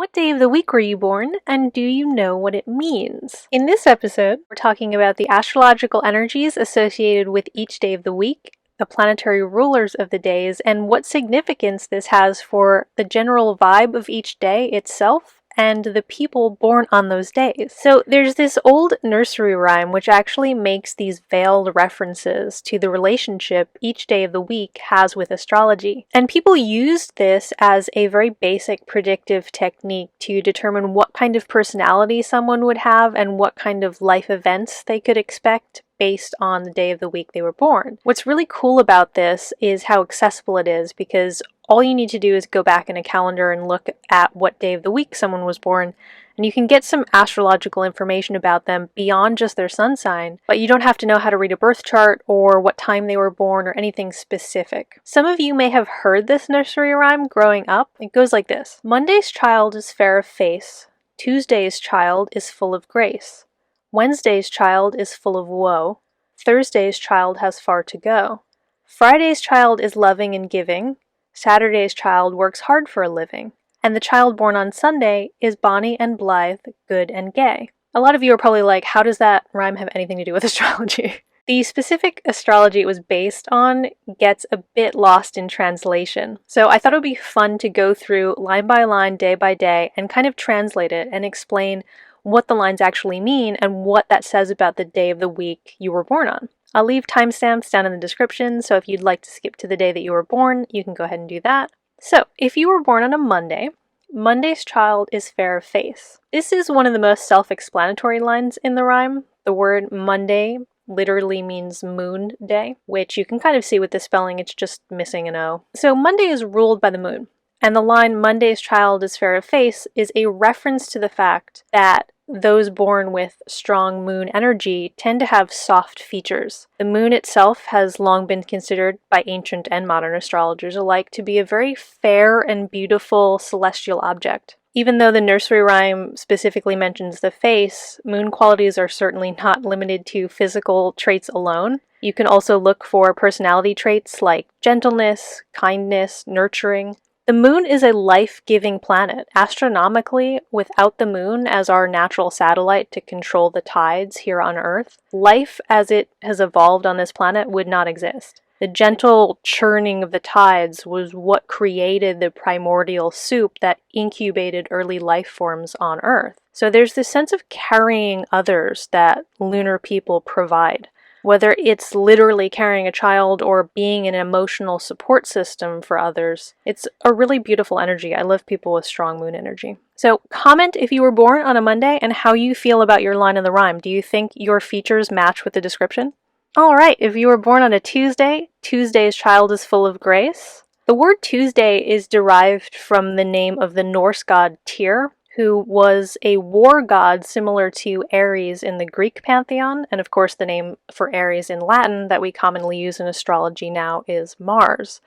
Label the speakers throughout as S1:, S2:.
S1: What day of the week were you born, and do you know what it means? In this episode, we're talking about the astrological energies associated with each day of the week, the planetary rulers of the days, and what significance this has for the general vibe of each day itself and the people born on those days. So there's this old nursery rhyme which actually makes these veiled references to the relationship each day of the week has with astrology. And people used this as a very basic predictive technique to determine what kind of personality someone would have and what kind of life events they could expect based on the day of the week they were born. What's really cool about this is how accessible it is, because all you need to do is go back in a calendar and look at what day of the week someone was born, and you can get some astrological information about them beyond just their sun sign, but you don't have to know how to read a birth chart or what time they were born or anything specific. Some of you may have heard this nursery rhyme growing up. It goes like this: Monday's child is fair of face, Tuesday's child is full of grace, Wednesday's child is full of woe, Thursday's child has far to go, Friday's child is loving and giving, Saturday's child works hard for a living, and the child born on Sunday is bonny and blithe, good and gay. A lot of you are probably like, how does that rhyme have anything to do with astrology? The specific astrology it was based on gets a bit lost in translation, so I thought it would be fun to go through line by line, day by day, and kind of translate it and explain what the lines actually mean and what that says about the day of the week you were born on. I'll leave timestamps down in the description, so if you'd like to skip to the day that you were born, you can go ahead and do that. So, if you were born on a Monday, Monday's child is fair of face. This is one of the most self-explanatory lines in the rhyme. The word Monday literally means moon day, which you can kind of see with the spelling, it's just missing an O. So Monday is ruled by the moon. And the line, Monday's child is fair of face, is a reference to the fact that those born with strong moon energy tend to have soft features. The moon itself has long been considered by ancient and modern astrologers alike to be a very fair and beautiful celestial object. Even though the nursery rhyme specifically mentions the face, moon qualities are certainly not limited to physical traits alone. You can also look for personality traits like gentleness, kindness, nurturing. The moon is a life-giving planet. Astronomically, without the moon as our natural satellite to control the tides here on Earth, life as it has evolved on this planet would not exist. The gentle churning of the tides was what created the primordial soup that incubated early life forms on Earth. So there's this sense of carrying others that lunar people provide. Whether it's literally carrying a child or being an emotional support system for others, it's a really beautiful energy. I love people with strong moon energy. So comment if you were born on a Monday and how you feel about your line in the rhyme. Do you think your features match with the description? Alright, if you were born on a Tuesday, Tuesday's child is full of grace. The word Tuesday is derived from the name of the Norse god Tyr, who was a war god similar to Ares in the Greek pantheon, and of course the name for Ares in Latin that we commonly use in astrology now is Mars.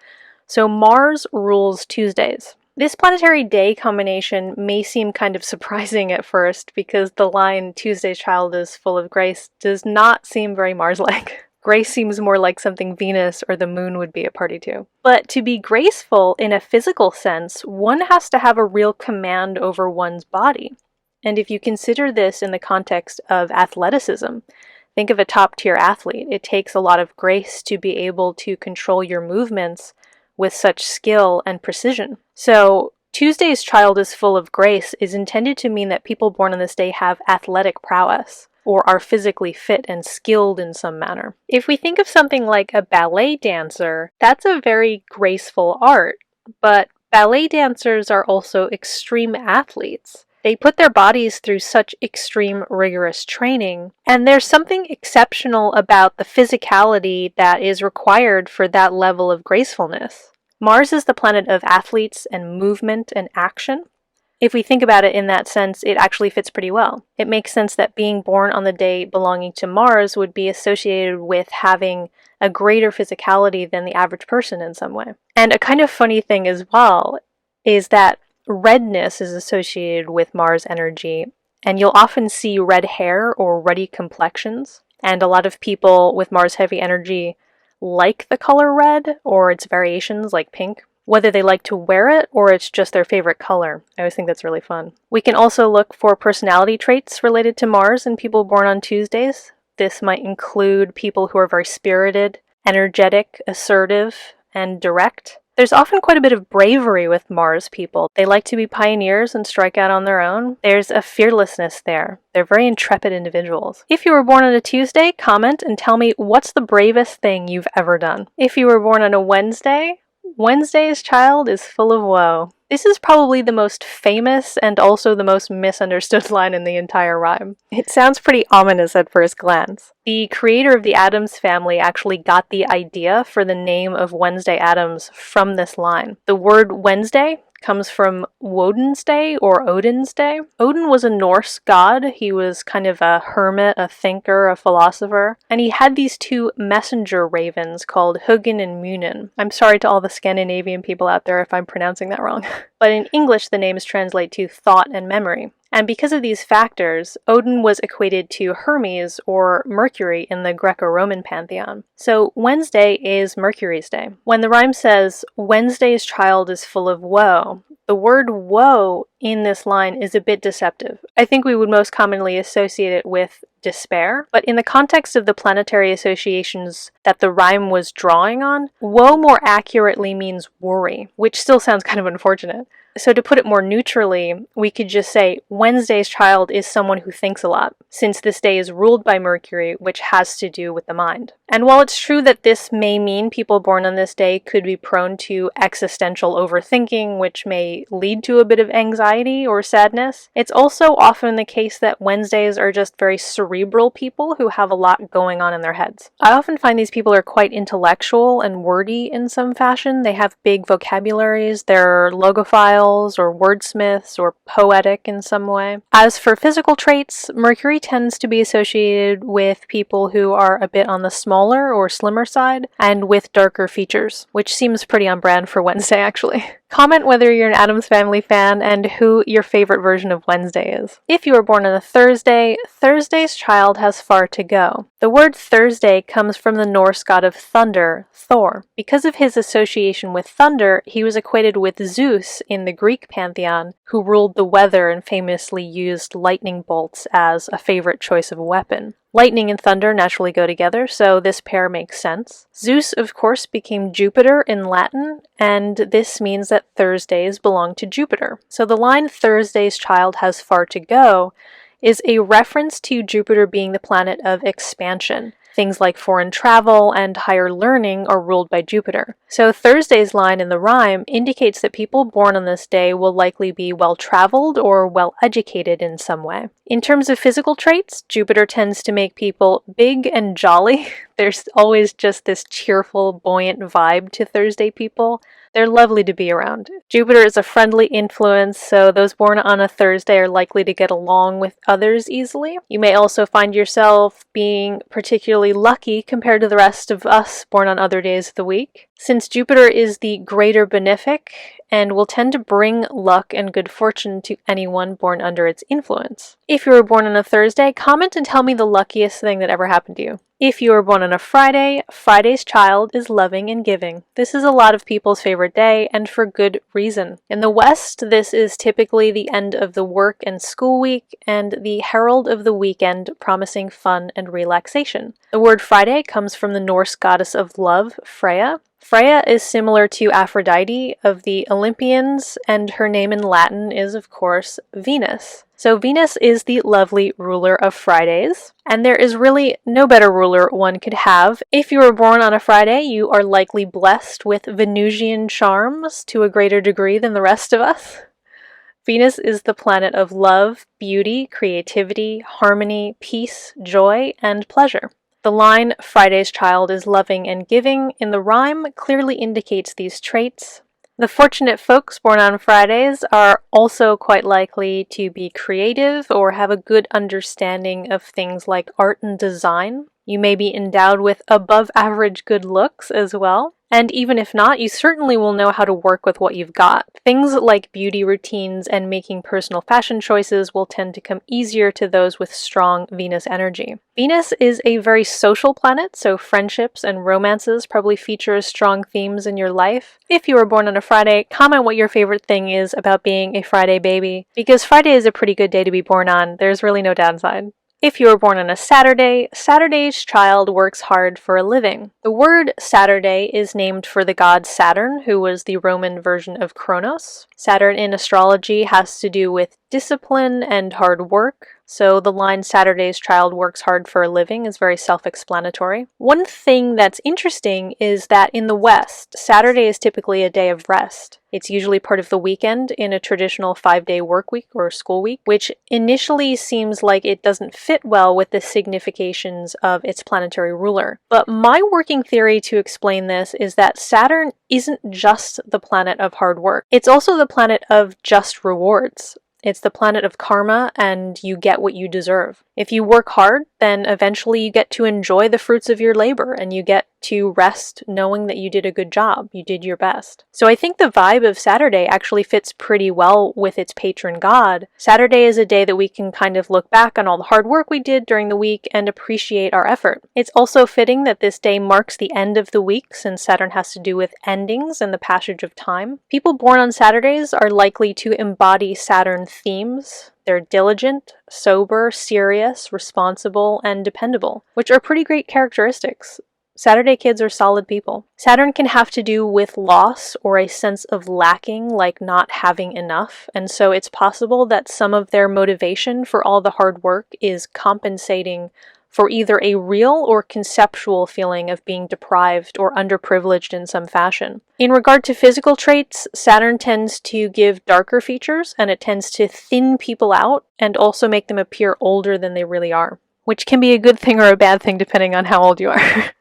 S1: So Mars rules Tuesdays. This planetary day combination may seem kind of surprising at first because the line Tuesday's child is full of grace does not seem very Mars-like. Grace seems more like something Venus or the moon would be a party to. But to be graceful in a physical sense, one has to have a real command over one's body. And if you consider this in the context of athleticism, think of a top-tier athlete. It takes a lot of grace to be able to control your movements with such skill and precision. So Tuesday's child is full of grace is intended to mean that people born on this day have athletic prowess, or are physically fit and skilled in some manner. If we think of something like a ballet dancer, that's a very graceful art, but ballet dancers are also extreme athletes. They put their bodies through such extreme rigorous training, and there's something exceptional about the physicality that is required for that level of gracefulness. Mars is the planet of athletes and movement and action. If we think about it in that sense, it actually fits pretty well. It makes sense that being born on the day belonging to Mars would be associated with having a greater physicality than the average person in some way. And a kind of funny thing as well is that redness is associated with Mars energy, and you'll often see red hair or ruddy complexions. And a lot of people with Mars heavy energy like the color red or its variations like pink. whether they like to wear it or it's just their favorite color. I always think that's really fun. We can also look for personality traits related to Mars in people born on Tuesdays. This might include people who are very spirited, energetic, assertive, and direct. There's often quite a bit of bravery with Mars people. They like to be pioneers and strike out on their own. There's a fearlessness there. They're very intrepid individuals. If you were born on a Tuesday, comment and tell me what's the bravest thing you've ever done. If you were born on a Wednesday, Wednesday's child is full of woe. This is probably the most famous and also the most misunderstood line in the entire rhyme. It sounds pretty ominous at first glance. The creator of the Addams Family actually got the idea for the name of Wednesday Addams from this line. The word Wednesday comes from Woden's Day or Odin's Day. Odin was a Norse god. He was kind of a hermit, a thinker, a philosopher, and he had these two messenger ravens called Hugin and Munin. I'm sorry to all the Scandinavian people out there if I'm pronouncing that wrong. But in English, the names translate to thought and memory. And because of these factors, Odin was equated to Hermes or Mercury in the Greco-Roman pantheon. So Wednesday is Mercury's day. When the rhyme says, Wednesday's child is full of woe, the word woe in this line is a bit deceptive. I think we would most commonly associate it with despair, but in the context of the planetary associations that the rhyme was drawing on, woe more accurately means worry, which still sounds kind of unfortunate. So to put it more neutrally, we could just say Wednesday's child is someone who thinks a lot, since this day is ruled by Mercury, which has to do with the mind. And while it's true that this may mean people born on this day could be prone to existential overthinking, which may lead to a bit of anxiety or sadness, it's also often the case that Wednesdays are just very cerebral people who have a lot going on in their heads. I often find these people are quite intellectual and wordy in some fashion. They have big vocabularies, they're logophiles, or wordsmiths, or poetic in some way. As for physical traits, Mercury tends to be associated with people who are a bit on the smaller or slimmer side, and with darker features, which seems pretty on brand for Wednesday actually. Comment whether you're an Addams Family fan and who your favorite version of Wednesday is. If you were born on a Thursday, Thursday's child has far to go. The word Thursday comes from the Norse god of thunder, Thor. Because of his association with thunder, he was equated with Zeus in the Greek pantheon, who ruled the weather and famously used lightning bolts as a favorite choice of weapon. Lightning and thunder naturally go together, so this pair makes sense. Zeus, of course, became Jupiter in Latin, and this means that Thursdays belong to Jupiter. So the line Thursday's child has far to go is a reference to Jupiter being the planet of expansion. Things like foreign travel and higher learning are ruled by Jupiter. So Thursday's line in the rhyme indicates that people born on this day will likely be well-traveled or well-educated in some way. In terms of physical traits, Jupiter tends to make people big and jolly. There's always just this cheerful, buoyant vibe to Thursday people. They're lovely to be around. Jupiter is a friendly influence, so those born on a Thursday are likely to get along with others easily. You may also find yourself being particularly lucky compared to the rest of us born on other days of the week, since Jupiter is the greater benefic and will tend to bring luck and good fortune to anyone born under its influence. If you were born on a Thursday, comment and tell me the luckiest thing that ever happened to you. If you were born on a Friday, Friday's child is loving and giving. This is a lot of people's favorite day, and for good reason. In the West, this is typically the end of the work and school week, and the herald of the weekend, promising fun and relaxation. The word Friday comes from the Norse goddess of love, Freya. Freya is similar to Aphrodite of the Olympians, and her name in Latin is, of course, Venus. So Venus is the lovely ruler of Fridays, and there is really no better ruler one could have. If you were born on a Friday, you are likely blessed with Venusian charms to a greater degree than the rest of us. Venus is the planet of love, beauty, creativity, harmony, peace, joy, and pleasure. The line, Friday's child is loving and giving, in the rhyme clearly indicates these traits. The fortunate folks born on Fridays are also quite likely to be creative or have a good understanding of things like art and design. You may be endowed with above average good looks as well. And even if not, you certainly will know how to work with what you've got. Things like beauty routines and making personal fashion choices will tend to come easier to those with strong Venus energy. Venus is a very social planet, so friendships and romances probably feature as strong themes in your life. If you were born on a Friday, comment what your favorite thing is about being a Friday baby, because Friday is a pretty good day to be born on. There's really no downside. If you were born on a Saturday, Saturday's child works hard for a living. The word Saturday is named for the god Saturn, who was the Roman version of Kronos. Saturn in astrology has to do with discipline and hard work, so the line Saturday's child works hard for a living is very self-explanatory. One thing that's interesting is that in the West, Saturday is typically a day of rest. It's usually part of the weekend in a traditional 5-day work week or school week, which initially seems like it doesn't fit well with the significations of its planetary ruler. But my working theory to explain this is that Saturn isn't just the planet of hard work. It's also the planet of just rewards. It's the planet of karma, and you get what you deserve. If you work hard, then eventually you get to enjoy the fruits of your labor, and you get to rest knowing that you did a good job, you did your best. So I think the vibe of Saturday actually fits pretty well with its patron god. Saturday is a day that we can kind of look back on all the hard work we did during the week and appreciate our effort. It's also fitting that this day marks the end of the week, since Saturn has to do with endings and the passage of time. People born on Saturdays are likely to embody Saturn themes. They're diligent, sober, serious, responsible, and dependable, which are pretty great characteristics. Saturday kids are solid people. Saturn can have to do with loss or a sense of lacking, like not having enough, and so it's possible that some of their motivation for all the hard work is compensating for either a real or conceptual feeling of being deprived or underprivileged in some fashion. In regard to physical traits, Saturn tends to give darker features, and it tends to thin people out and also make them appear older than they really are, which can be a good thing or a bad thing depending on how old you are.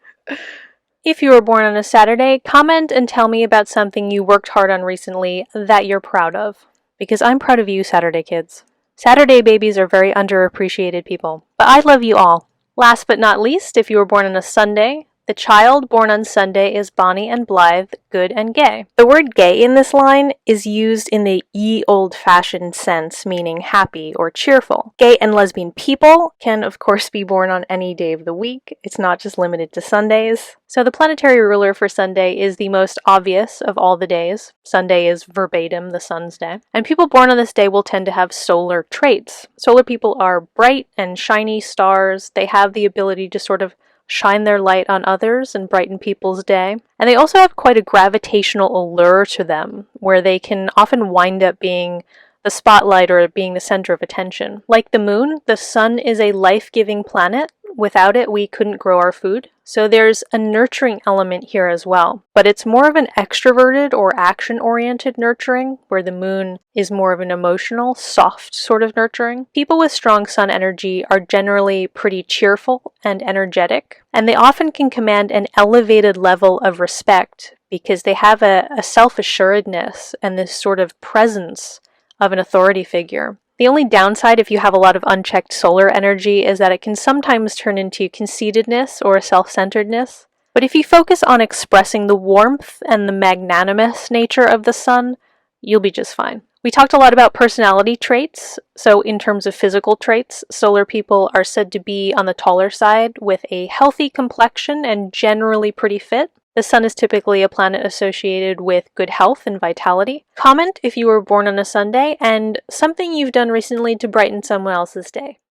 S1: If you were born on a Saturday, comment and tell me about something you worked hard on recently that you're proud of. Because I'm proud of you, Saturday kids. Saturday babies are very underappreciated people, but I love you all. Last but not least, if you were born on a Sunday, the child born on Sunday is bonny and blithe, good and gay. The word gay in this line is used in the ye old-fashioned sense, meaning happy or cheerful. Gay and lesbian people can, of course, be born on any day of the week. It's not just limited to Sundays. So the planetary ruler for Sunday is the most obvious of all the days. Sunday is verbatim the sun's day. And people born on this day will tend to have solar traits. Solar people are bright and shiny stars. They have the ability to sort of shine their light on others and brighten people's day. And they also have quite a gravitational allure to them, where they can often wind up being the spotlight or being the center of attention. Like the moon, the sun is a life-giving planet. Without it, we couldn't grow our food. So there's a nurturing element here as well. But it's more of an extroverted or action-oriented nurturing, where the moon is more of an emotional, soft sort of nurturing. People with strong sun energy are generally pretty cheerful and energetic, and they often can command an elevated level of respect because they have a self-assuredness and this sort of presence of an authority figure. The only downside if you have a lot of unchecked solar energy is that it can sometimes turn into conceitedness or self-centeredness. But if you focus on expressing the warmth and the magnanimous nature of the sun, you'll be just fine. We talked a lot about personality traits. So in terms of physical traits, solar people are said to be on the taller side with a healthy complexion and generally pretty fit. The sun is typically a planet associated with good health and vitality. Comment if you were born on a Sunday and something you've done recently to brighten someone else's day.